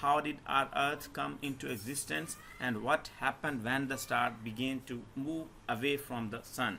How did our earth come into existence and what happened when the star began to move away from the sun?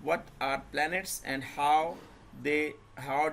What are planets and how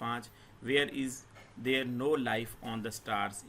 5. Where is there no life on the stars?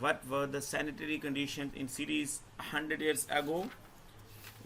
What were the sanitary conditions in cities 100 years ago?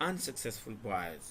unsuccessful boys.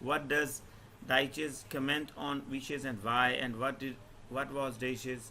what does Deutsch's comment on wishes and why, and what was Deutsch's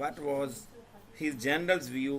what was his general view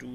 2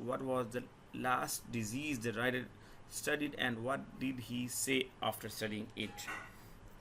what was the last disease the writer studied and what did he say after studying it.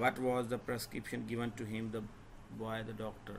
what was the prescription given to him the boy the doctor.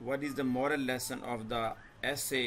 what is the moral lesson of the essay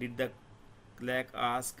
did the clerk ask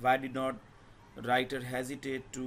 why did not writer hesitate to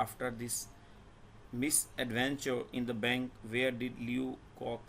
after this misadventure in the bank where did Leo Koch